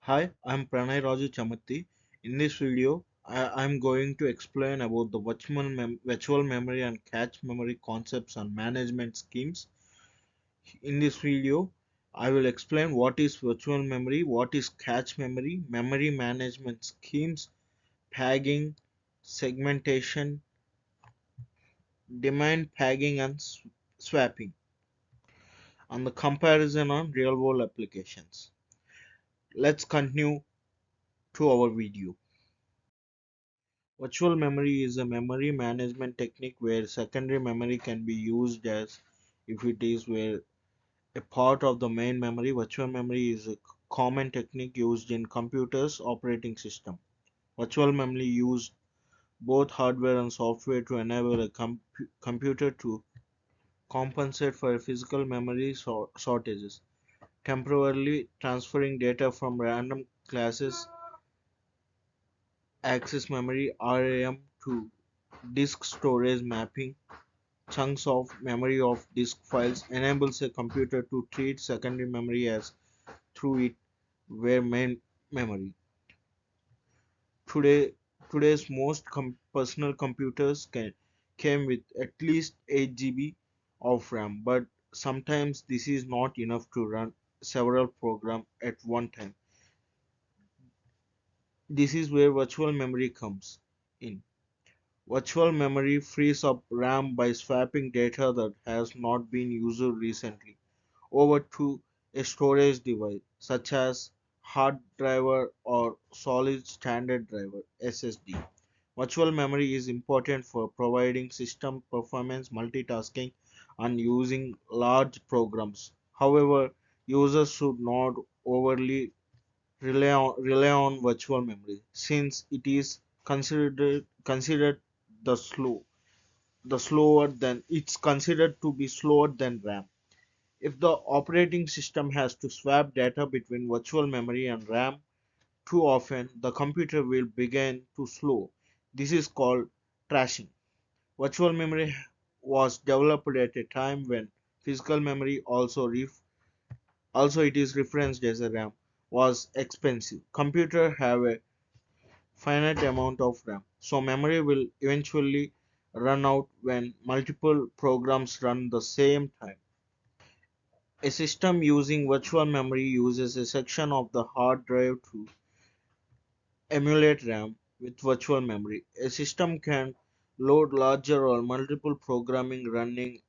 Hi, I'm Pranay Raju Chamatti. In this video, I'm going to explain about the virtual memory and cache memory concepts and management schemes. In this video, I will explain what is virtual memory, what is cache memory, memory management schemes, tagging, segmentation, demand tagging, and swapping, and the comparison on real-world applications. Let's continue to our video. Virtual memory is a memory management technique where secondary memory can be used as if it is where a part of the main memory. Virtual memory is a common technique used in computers operating system. Virtual memory use both hardware and software to enable a computer to compensate for physical memory shortages, temporarily transferring data from random classes access memory RAM to disk storage mapping chunks of memory of disk files enables a computer to treat secondary memory as through it where main memory. Today, today's most personal computers came with at least 8 GB of RAM, but sometimes this is not enough to run several programs at one time. This is where virtual memory comes in. Virtual memory frees up RAM by swapping data that has not been used recently over to a storage device such as hard drive or solid standard drive SSD. Virtual memory is important for providing system performance, multitasking, and using large programs. However, users should not overly rely on virtual memory since it is considered the slower than it's considered to be slower than RAM. If the operating system has to swap data between virtual memory and RAM too often, the computer will begin to slow. This is called trashing. Virtual memory was developed at a time when physical memory, also it is referenced as a RAM, was expensive. Computers have a finite amount of RAM, so memory will eventually run out when multiple programs run the same time. A system using virtual memory uses a section of the hard drive to emulate RAM with virtual memory. A system can load larger or multiple programming running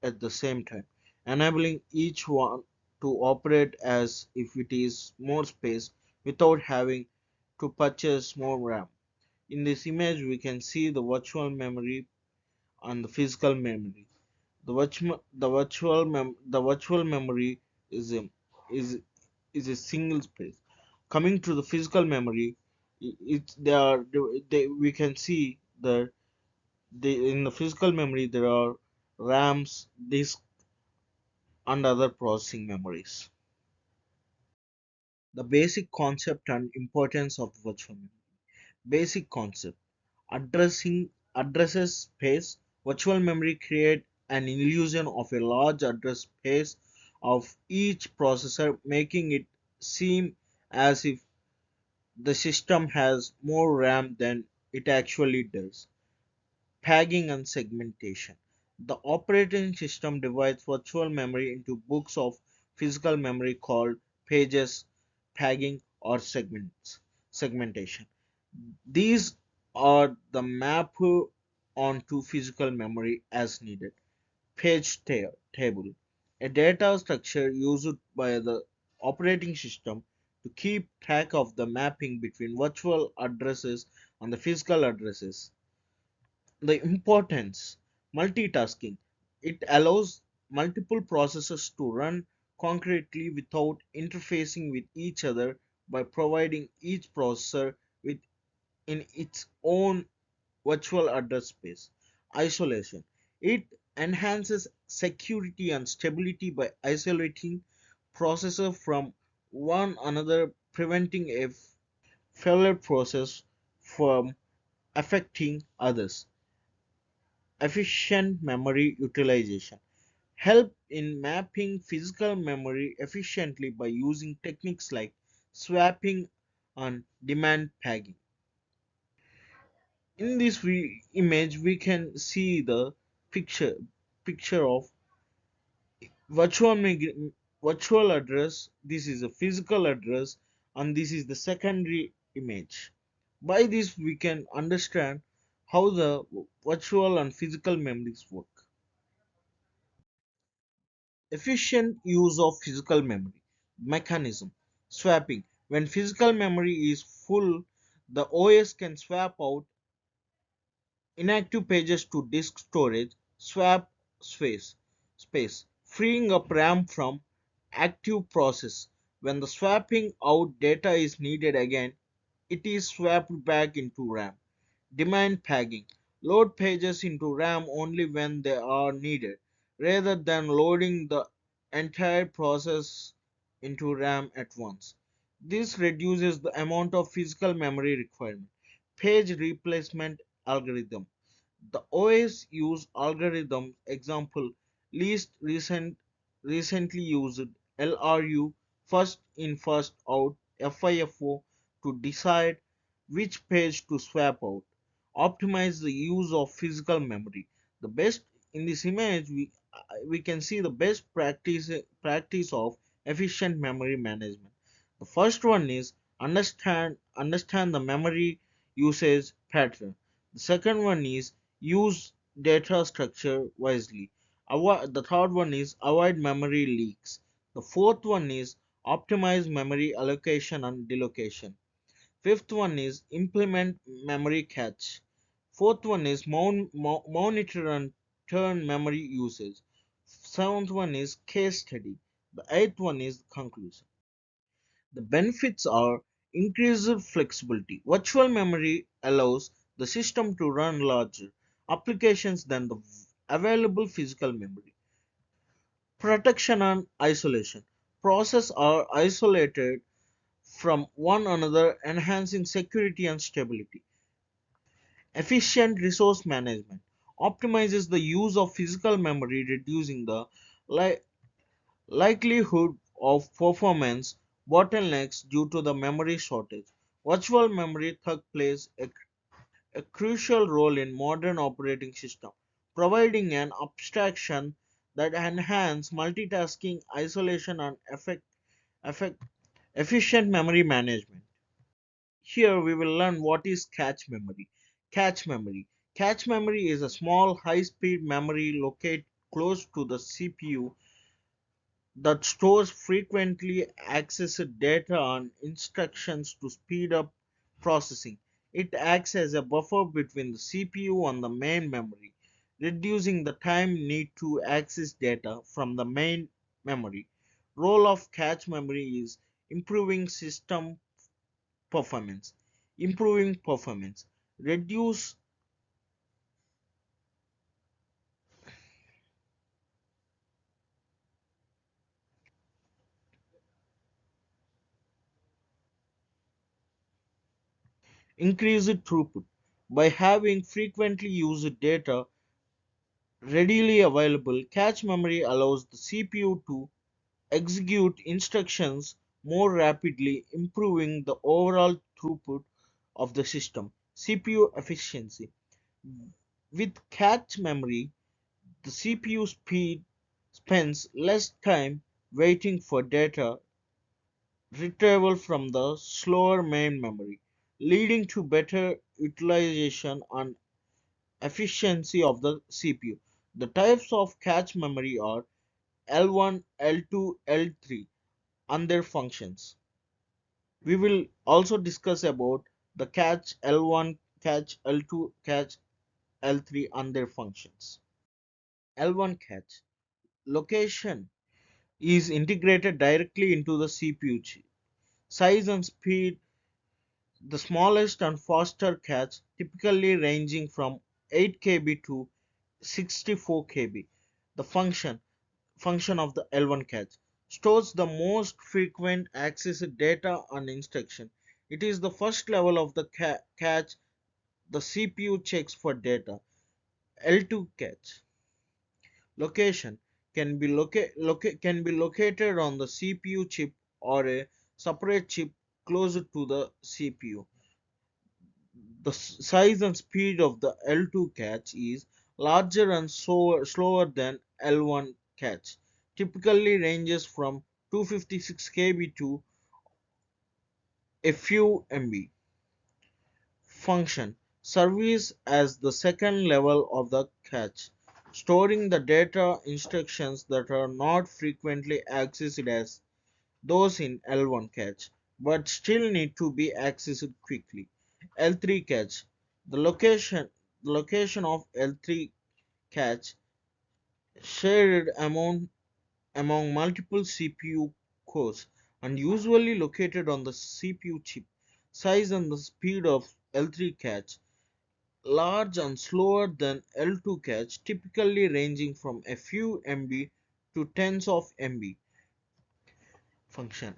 at the same time, enabling each one to operate as if it is more space without having to purchase more RAM. In this image, we can see the virtual memory and the physical memory. The virtual memory is a, is is a single space. Coming to the physical memory, it's they are we can see that in the physical memory there are RAMs, disk, and other processing memories. The basic concept and importance of the virtual memory. Basic concept: addressing addresses space. Virtual memory create an illusion of a large address space of each processor, making it seem as if the system has more RAM than it actually does. Tagging and segmentation. The operating system divides virtual memory into books of physical memory called pages, tagging, or segmentation. These are the map onto physical memory as needed. Table, a data structure used by the operating system to keep track of the mapping between virtual addresses and the physical addresses. The importance: multitasking. It allows multiple processes to run concurrently without interfacing with each other by providing each processor with in its own virtual address space. Isolation. It enhances security and stability by isolating processor from one another, preventing a failure process from affecting others. Efficient memory utilization. Help in mapping physical memory efficiently by using techniques like swapping, and demand tagging. In this image, we can see the picture picture of virtual virtual address. This is a physical address, and this is the secondary image. By this, we can understand how the virtual and physical memories work. Efficient use of physical memory mechanism. Swapping. When physical memory is full, the OS can swap out inactive pages to disk storage. Swap space, freeing up RAM from active process. When the swapping out data is needed again, it is swapped back into RAM. Demand tagging. Load pages into RAM only when they are needed, rather than loading the entire process into RAM at once. This reduces the amount of physical memory requirement. Page replacement algorithm. The OS use algorithm example least recently used LRU, first in first out, FIFO, to decide which page to swap out. Optimize the use of physical memory. The best in this image, we can see the best practice of efficient memory management. The first one is understand the memory usage pattern. The second one is use data structure wisely. The third one is avoid memory leaks. The fourth one is optimize memory allocation and delocation. Fifth one is implement memory cache. Fourth one is monitor and turn memory usage. Seventh one is case study. The eighth one is conclusion. The benefits are increased flexibility. Virtual memory allows the system to run larger applications than the available physical memory. Protection and isolation. Processes are isolated from one another, enhancing security and stability. Efficient resource management optimizes the use of physical memory, reducing the li- likelihood of performance bottlenecks due to the memory shortage. Virtual memory thus plays a crucial role in modern operating systems, providing an abstraction that enhances multitasking, isolation, and effect, efficient memory management. Here we will learn what is cache memory. Cache memory. Cache memory is a small high-speed memory located close to the CPU that stores frequently accessed data and instructions to speed up processing. It acts as a buffer between the CPU and the main memory, reducing the time need to access data from the main memory. Role of cache memory is improving system performance. Improving performance. Reduce increased throughput. By having frequently used data readily available, cache memory allows the CPU to execute instructions more rapidly, improving the overall throughput of the system. CPU efficiency. With cache memory, the CPU spends less time waiting for data retrieval from the slower main memory, leading to better utilization and efficiency of the CPU. The types of cache memory are L1, L2, L3 and their functions. We will also discuss about the cache L1, cache L2, cache L3 and their functions. L1 cache location is integrated directly into the CPU chip. Size and speed. The smallest and faster cache, typically ranging from 8 KB to 64 KB. The function of the L1 cache stores the most frequent accessed data and instruction. It is the first level of the cache the CPU checks for data. L2 cache location can be located on the CPU chip or a separate chip closer to the CPU. The size and speed of the L2 cache is larger and slower than L1 cache, typically ranges from 256 KB to a few MB. Function serves as the second level of the cache, storing the data instructions that are not frequently accessed as those in L1 cache, but still need to be accessed quickly. L3 cache. The location of L3 cache shared among multiple CPU cores and usually located on the CPU chip. Size and the speed of L3 cache large and slower than L2 cache, typically ranging from a few MB to tens of MB. Function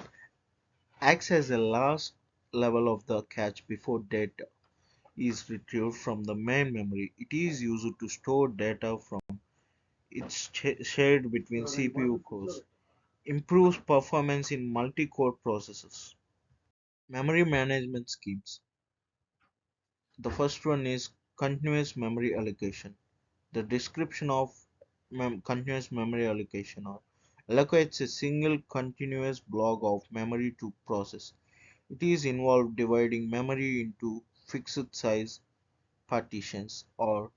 acts as a last level of the cache before data is retrieved from the main memory. It is used to store data from its shared between CPU cores. Improves performance in multi-core processors. Memory management schemes. The first one is continuous memory allocation. The description of continuous memory allocation allocates a single continuous block of memory to process. It is involved dividing memory into fixed size partitions or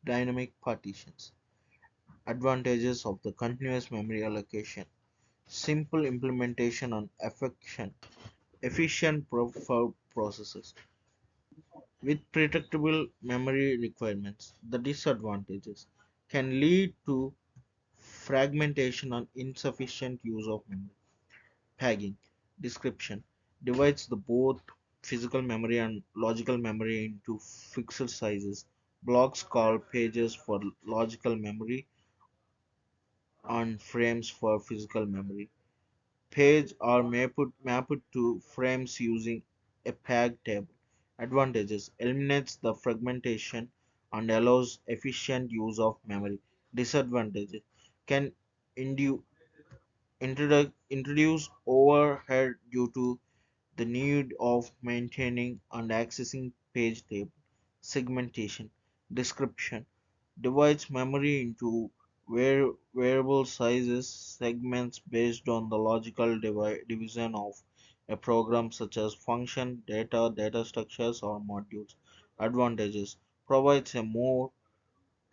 dynamic partitions. Advantages of the continuous memory allocation: simple implementation and efficient for processes with predictable memory requirements. The disadvantages can lead to fragmentation and insufficient use of memory. Pegging description divides the both physical memory and logical memory into fixed sizes. Blocks called pages for logical memory and frames for physical memory. Pages are mapped to frames using a peg table. Advantages: eliminates the fragmentation and allows efficient use of memory. Disadvantages: can indu- introduce overhead due to the need of maintaining and accessing page table. Segmentation description divides memory into variable sizes segments based on the logical division of a program such as function, data structures, or modules. Advantages: provides a more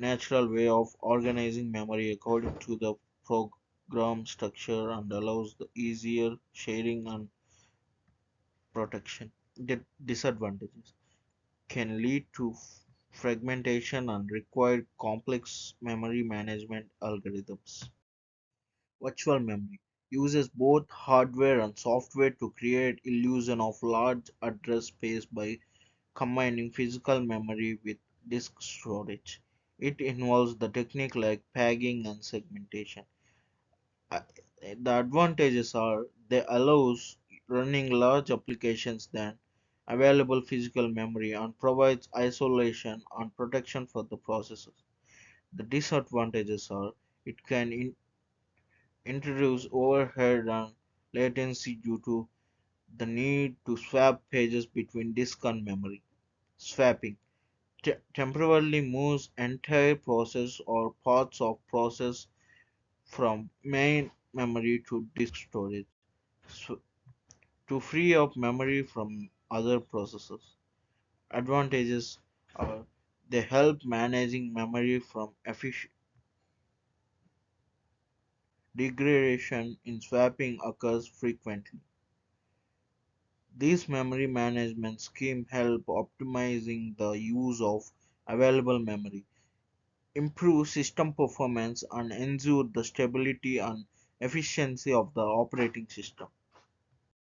natural way of organizing memory according to the program structure and allows the easier sharing and protection. Disadvantages: can lead to fragmentation and require complex memory management algorithms. Virtual memory uses both hardware and software to create illusion of large address space by combining physical memory with disk storage. It involves the technique like pegging and segmentation. Uh, The advantages are they allows running large applications than available physical memory and provides isolation and protection for the processors. The disadvantages are it can introduce overhead and latency due to the need to swap pages between disk and memory. Swapping temporarily moves entire process or parts of process from main memory to disk storage to free up memory from other processes. Advantages are they help managing memory from efficient degradation in swapping occurs frequently. These memory management schemes help optimizing the use of available memory, improve system performance, and ensure the stability and efficiency of the operating system.